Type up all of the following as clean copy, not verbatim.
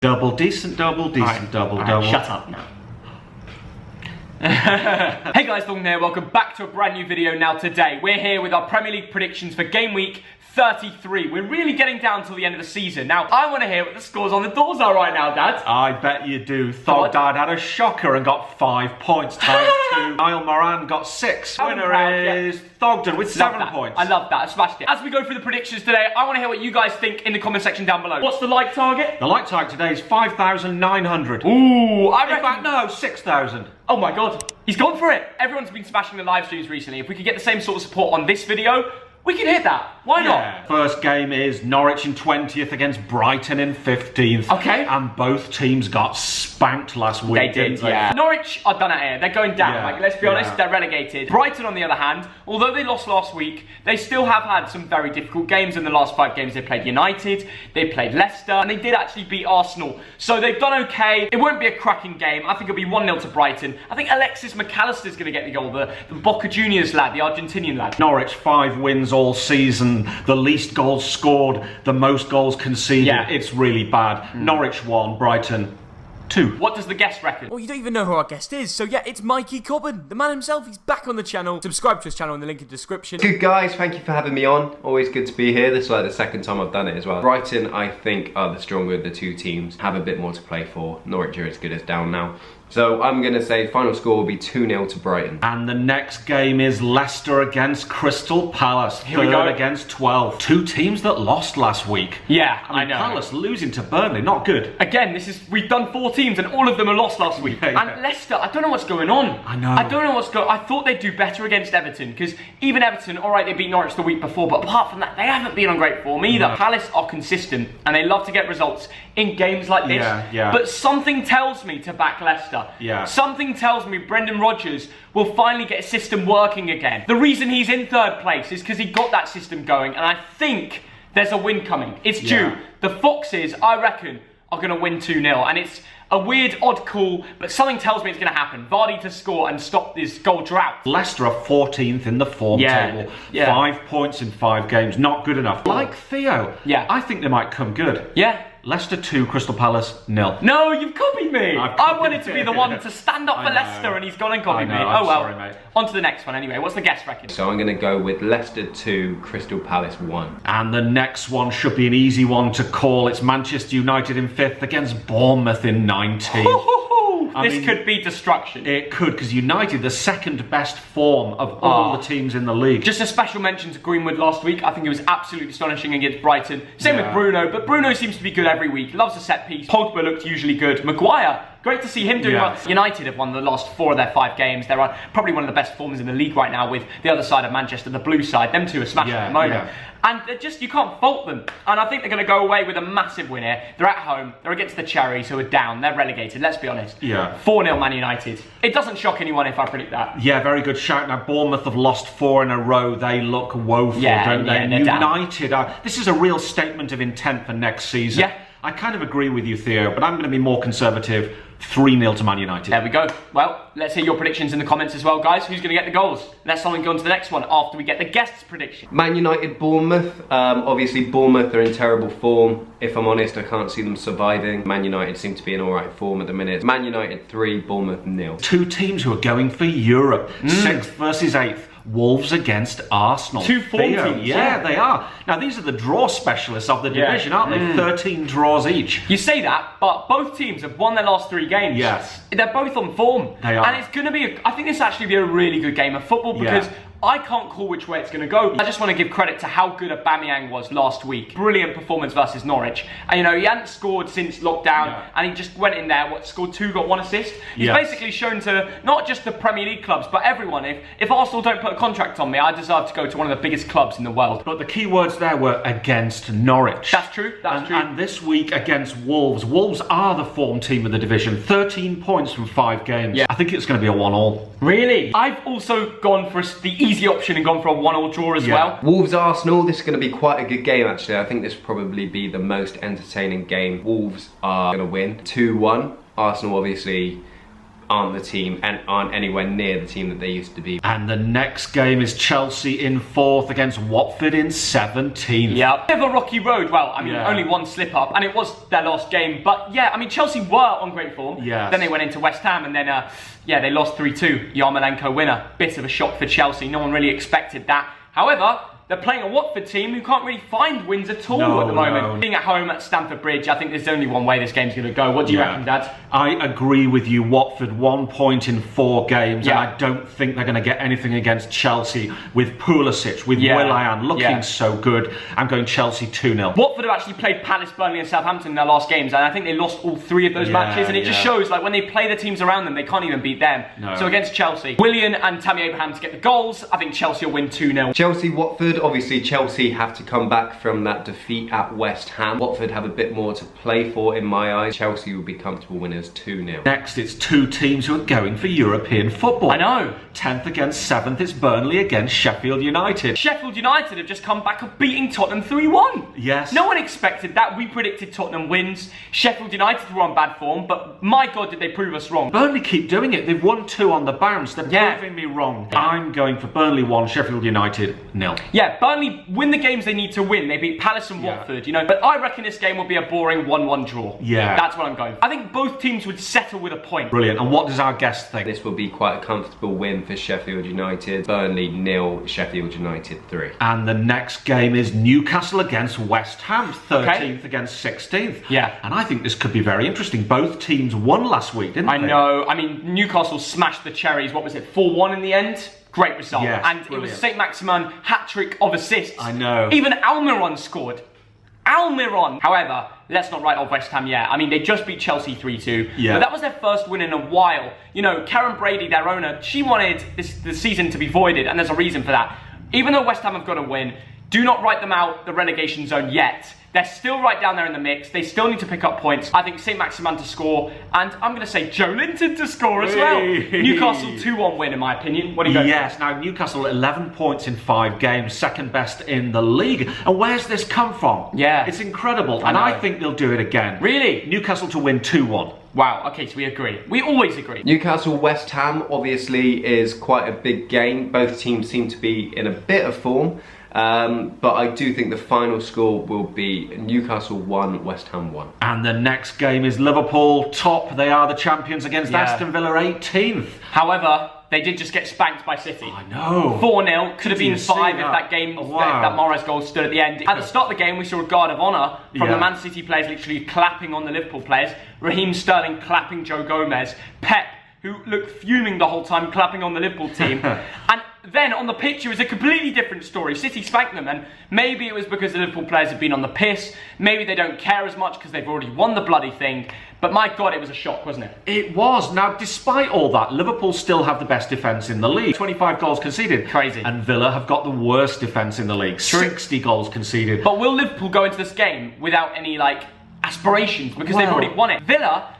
Double, decent double, double. Shut up now. Hey guys, Thogden here, welcome back to a brand new video. Now today, we're here with our Premier League predictions for game week 33. We're really getting down till the end of the season. Now, I want to hear what the scores on the doors are right now, Dad. I bet you do. Thogden had a shocker and got 5 points times 2. Niall Moran got 6. Winner is Thogden with 7 points. I love that. I smashed it. As we go through the predictions today, I want to hear what you guys think in the comment section down below. What's the like target? The like target today is 5,900. Ooh, I reckon... In fact, no, 6,000. Oh my god, he's gone for it. Everyone's been smashing the live streams recently. If we could get the same sort of support on this video, we can hit that. Why not? First game is Norwich in 20th against Brighton in 15th. Okay. And both teams got spanked last week. They did, yeah. Norwich are done out here. They're going down. Yeah, like, let's be honest, they're relegated. Brighton, on the other hand, although they lost last week, they still have had some very difficult games in the last 5 games. They played United, they played Leicester, and they did actually beat Arsenal. So they've done okay. It won't be a cracking game. I think it'll be 1-0 to Brighton. I think Alexis McAllister's going to get the goal, the Boca Juniors lad, the Argentinian lad. Norwich, 5 wins all season, the least goals scored, the most goals conceded. Yeah. It's really bad. Norwich 1, Brighton 2. What does the guest reckon? Well, you don't even know who our guest is, so yeah, it's Mikey Cobbin, the man himself. He's back on the channel. Subscribe to his channel in the link in the description. Good guys, thank you for having me on. Always good to be here. This is like the second time I've done it as well. Brighton, I think, are the stronger of the two teams. Have a bit more to play for. Norwich are as good as down now. So I'm going to say final score will be 2-0 to Brighton. And the next game is Leicester against Crystal Palace. Here we go. Against 12. Two teams that lost last week. Yeah, I know. Palace losing to Burnley, not good. Again, we've done 4 teams and all of them are lost last week. Yeah. And Leicester, I don't know what's going on. I know. I don't know what's going on. I thought they'd do better against Everton, because even Everton, alright, they beat Norwich the week before, but apart from that, they haven't been on great form either. No. Palace are consistent and they love to get results in games like this. Yeah. But something tells me to back Leicester. Yeah. Something tells me Brendan Rodgers will finally get a system working again. The reason he's in 3rd place is because he got that system going, and I think there's a win coming. It's due. The Foxes, I reckon, are going to win 2-0, and it's a weird, odd call, but something tells me it's going to happen. Vardy to score and stop this goal drought. Leicester are 14th in the form table. 5 points in 5 games. Not good enough. Like Theo, I think they might come good. Yeah. Leicester 2, Crystal Palace 0. No, you've copied me. I wanted to be the one to stand up for know. Leicester, and he's gone and copied me. I'm Oh well. sorry, mate. On to the next one anyway. What's the guest reckon? So I'm going to go with Leicester 2, Crystal Palace 1. And the next one should be an easy one to call. It's Manchester United in 5th against Bournemouth in 19th. This could be destruction. It could, because United, the second best form of all the teams in the league. Just a special mention to Greenwood last week. I think he was absolutely astonishing against Brighton. Same with Bruno, but Bruno seems to be good every week. Loves a set piece. Pogba looked usually good. Maguire, great to see him doing well. United have won the last 4 of their 5 games. They're on probably one of the best forms in the league right now, with the other side of Manchester, the blue side. Them two are smashing at the moment. And they're just, you can't fault them. And I think they're going to go away with a massive win here. They're at home. They're against the Cherries, who are down. They're relegated, let's be honest. 4-0 Man United. It doesn't shock anyone if I predict that. Yeah, very good shout. Now, Bournemouth have lost 4 in a row. They look woeful, don't they? And United are... This is a real statement of intent for next season. Yeah. I kind of agree with you, Theo, but I'm going to be more conservative. 3-0 to Man United. There we go. Well, let's hear your predictions in the comments as well, guys. Who's going to get the goals? Let's go on to the next one after we get the guests' prediction. Man United, Bournemouth. Obviously, Bournemouth are in terrible form. If I'm honest, I can't see them surviving. Man United seem to be in alright form at the minute. Man United 3, Bournemouth 0. 2 teams who are going for Europe. 6th versus 8th. Wolves against Arsenal. 2 form teams. Yeah, they are. Now, these are the draw specialists of the division, aren't they? 13 draws each. You say that, but both teams have won their last 3 games. Yes. They're both on form. They are. And it's going to be, I think this actually be a really good game of football, because I can't call which way it's going to go. I just want to give credit to how good Aubameyang was last week. Brilliant performance versus Norwich. And you know, he hadn't scored since lockdown, and he just went in there, scored 2, got 1 assist. He's basically shown to not just the Premier League clubs, but everyone, if Arsenal don't put a contract on me, I deserve to go to one of the biggest clubs in the world. But the key words there were against Norwich. That's true, that's true. And this week against Wolves. Wolves are the form team of the division. 13 points from 5 games. I think it's going to be a 1-1. Really? I've also gone for the easy option and gone for a 1-1 draw as well. Wolves Arsenal, this is going to be quite a good game actually. I think this will probably be the most entertaining game. Wolves are going to win 2-1. Arsenal obviously aren't the team and aren't anywhere near the team that they used to be. And the next game is Chelsea in 4th against Watford in 17th. Yeah, bit of a rocky road. Well, I mean, only one slip up, and it was their last game. But yeah, I mean, Chelsea were on great form. Yes. Then they went into West Ham, and then yeah, they lost 3-2. Yarmolenko winner. Bit of a shock for Chelsea. No one really expected that. However, they're playing a Watford team who can't really find wins at all at the moment. Being at home at Stamford Bridge, I think there's only one way this game's going to go. What do you reckon, Dad? I agree with you. Watford, 1 point in 4 games, and I don't think they're going to get anything against Chelsea with Pulisic, with Willian looking so good. I'm going Chelsea 2-0. Watford have actually played Palace, Burnley and Southampton in their last games, and I think they lost all 3 of those matches, and it just shows, like, when they play the teams around them, they can't even beat them. So against Chelsea, Willian and Tammy Abraham to get the goals. I think Chelsea will win 2-0. Chelsea, Watford, obviously Chelsea have to come back from that defeat at West Ham. Watford have a bit more to play for in my eyes. Chelsea will be comfortable winners 2-0. Next, it's 2 teams who are going for European football. I know. 10th against 7th, it's Burnley against Sheffield United. Sheffield United have just come back of beating Tottenham 3-1. Yes. No one expected that. We predicted Tottenham wins. Sheffield United were on bad form, but my God, did they prove us wrong. Burnley keep doing it. They've won 2 on the bounce. They're proving me wrong. I'm going for Burnley 1, Sheffield United 0. Yeah, Burnley win the games they need to win. They beat Palace and Watford, you know. But I reckon this game will be a boring 1-1 draw. Yeah. That's what I'm going for. I think both teams would settle with a point. Brilliant. And what does our guest think? This will be quite a comfortable win for Sheffield United. Burnley 0, Sheffield United 3. And the next game is Newcastle against West Ham, 13th against 16th. Yeah. And I think this could be very interesting. Both teams won last week, didn't they? I know. I mean, Newcastle smashed the Cherries. What was it, 4-1 in the end? Great result. Yes, and brilliant. It was St. Maximin hat-trick of assists. I know. Even Almiron scored. Almiron. However, let's not write off West Ham yet. I mean, they just beat Chelsea 3-2. Yeah. But that was their first win in a while. You know, Karen Brady, their owner, she wanted the season to be voided, and there's a reason for that. Even though West Ham have got a win, do not write them out the relegation zone yet. They're still right down there in the mix. They still need to pick up points. I think St. Maximin to score, and I'm going to say Joe Linton to score as well. Newcastle 2-1 win, in my opinion. What do you think? Yes, now Newcastle 11 points in 5 games, second best in the league. And where's this come from? Yeah. It's incredible, and I think they'll do it again. Really? Newcastle to win 2-1. Wow, okay, so we agree. We always agree. Newcastle West Ham obviously is quite a big game. Both teams seem to be in a bit of form. But I do think the final score will be Newcastle 1, West Ham 1. And the next game is Liverpool top. They are the champions against Aston Villa 18th. However, they did just get spanked by City. I know. 4-0. Could have been 5 if that game, if that Mahrez goal stood at the end. At the start of the game, we saw a guard of honour from the Man City players literally clapping on the Liverpool players. Raheem Sterling clapping Joe Gomez. Pep, who looked fuming the whole time, clapping on the Liverpool team. And then on the pitch, it was a completely different story. City spanked them, and maybe it was because the Liverpool players have been on the piss. Maybe they don't care as much because they've already won the bloody thing. But my God, it was a shock, wasn't it? It was. Now, despite all that, Liverpool still have the best defence in the league. 25 goals conceded. Crazy. And Villa have got the worst defence in the league. 60 goals conceded. But will Liverpool go into this game without any, like, aspirations? Because they've already won it. Villa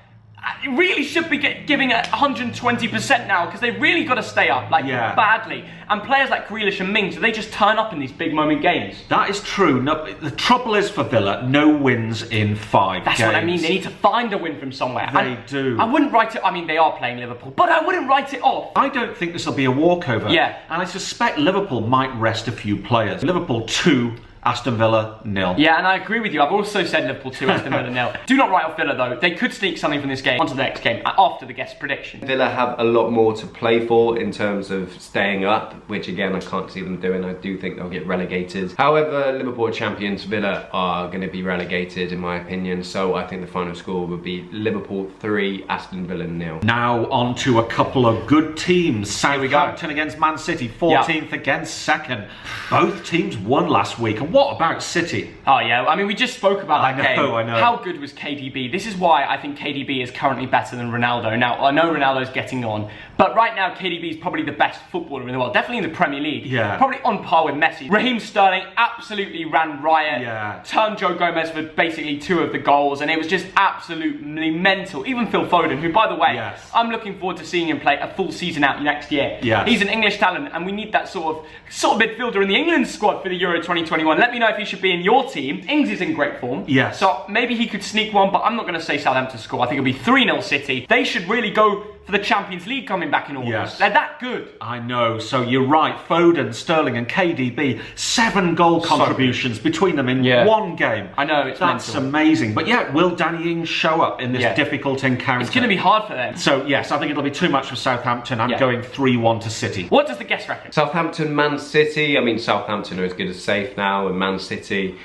really should be giving it 120% now, because they really got to stay up, like, badly. And players like Grealish and Mings, they just turn up in these big moment games. That is true. No, the trouble is for Villa, no wins in 5 games. That's what I mean. They need to find a win from somewhere. They do. I wouldn't write it. I mean, they are playing Liverpool, but I wouldn't write it off. I don't think this will be a walkover. Yeah. And I suspect Liverpool might rest a few players. Liverpool 2, Aston Villa 0. Yeah, and I agree with you. I've also said Liverpool 2, Aston Villa 0. Do not write off Villa, though. They could sneak something from this game onto the next game after the guest prediction. Villa have a lot more to play for in terms of staying up, which again I can't see them doing. I do think they'll get relegated. However, Liverpool are champions, Villa are going to be relegated in my opinion, so I think the final score would be Liverpool 3, Aston Villa 0. Now on to a couple of good teams. Southampton against Man City, 14th against 2nd. Both teams won last week. And what about City? Oh yeah, I mean, we just spoke about that game. I know. How good was KDB? This is why I think KDB is currently better than Ronaldo. Now, I know Ronaldo's getting on, but right now KDB is probably the best footballer in the world, definitely in the Premier League. Yeah. Probably on par with Messi. Raheem Sterling absolutely ran riot. Yeah. Turned Joe Gomez for basically 2 of the goals, and it was just absolutely mental. Even Phil Foden, who, by the way, I'm looking forward to seeing him play a full season out next year. Yes. He's an English talent, and we need that sort of midfielder in the England squad for the Euro 2021. Let me know if he should be in your team. Ings is in great form. Yes. So maybe he could sneak one, but I'm not going to say Southampton score. I think it'll be 3-0 City. They should really go for the Champions League coming back in August. Yes. They're that good. I know, so you're right. Foden, Sterling and KDB, 7 goal contributions between them in one game. I know, it's That's mental. amazing. But yeah, will Danny Ings show up in this difficult encounter? It's going to be hard for them. So yes, I think it'll be too much for Southampton. I'm going 3-1 to City. What does the guest reckon? Southampton, Man City. I mean, Southampton are as good as safe now, and Man City,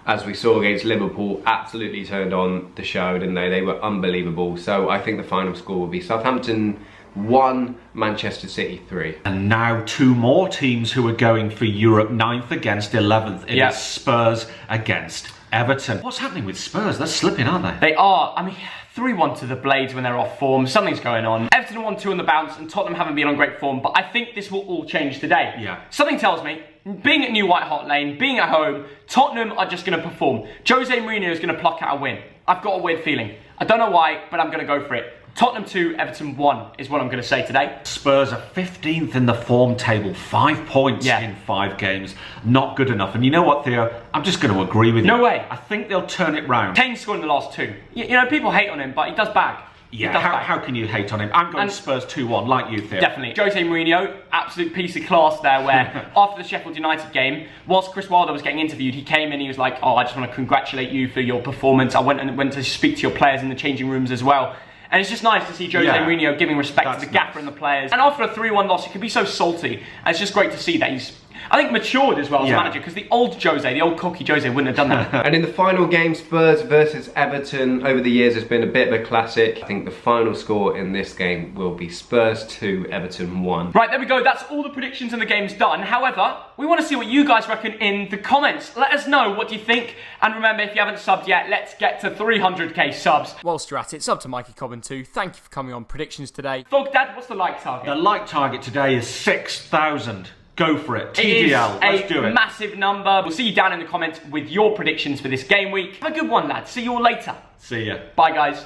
as we saw against Liverpool, absolutely turned on the show, didn't they? They were unbelievable. So I think the final score will be Southampton 1, Manchester City 3. And now 2 more teams who are going for Europe, 9th against 11th. It is Spurs against Everton. What's happening with Spurs? They're slipping, aren't they? They are. I mean, 3-1 to the Blades when they're off form. Something's going on. Everton 1-2 on the bounce, and Tottenham haven't been on great form, but I think this will all change today. Yeah. Something tells me, being at New White Hart Lane, being at home, Tottenham are just going to perform. Jose Mourinho is going to pluck out a win. I've got a weird feeling. I don't know why, but I'm going to go for it. Tottenham 2, Everton 1 is what I'm going to say today. Spurs are 15th in the form table, 5 points in 5 games. Not good enough. And you know what, Theo? I'm just going to agree with you. No way. I think they'll turn it round. Kane scored in the last 2. You know, people hate on him, but he does bag. Yeah, how can you hate on him? I'm going Spurs 2-1, like you, Theo. Definitely. Jose Mourinho, absolute piece of class there, where after the Sheffield United game, whilst Chris Wilder was getting interviewed, he came in, he was like, oh, I just want to congratulate you for your performance. I went to speak to your players in the changing rooms as well. And it's just nice to see Jose Mourinho giving respect to the gaffer and the players. And after a 3-1 loss, he can be so salty. And it's just great to see that he's, I think, matured as well as a manager, because the old Jose, the old cocky Jose, wouldn't have done that. And in the final game, Spurs versus Everton, over the years has been a bit of a classic. I think the final score in this game will be Spurs 2, Everton 1. Right, there we go. That's all the predictions and the game's done. However, we want to see what you guys reckon in the comments. Let us know what you think. And remember, if you haven't subbed yet, let's get to 300k subs. Whilst you're at it, sub to Mikey Cobben too. Thank you for coming on Predictions today. Thogdad, what's the like target? The like target today is 6,000. Go for it. TDL. Let's do it. It is a massive number. We'll see you down in the comments with your predictions for this game week. Have a good one, lads. See you all later. See ya. Bye, guys.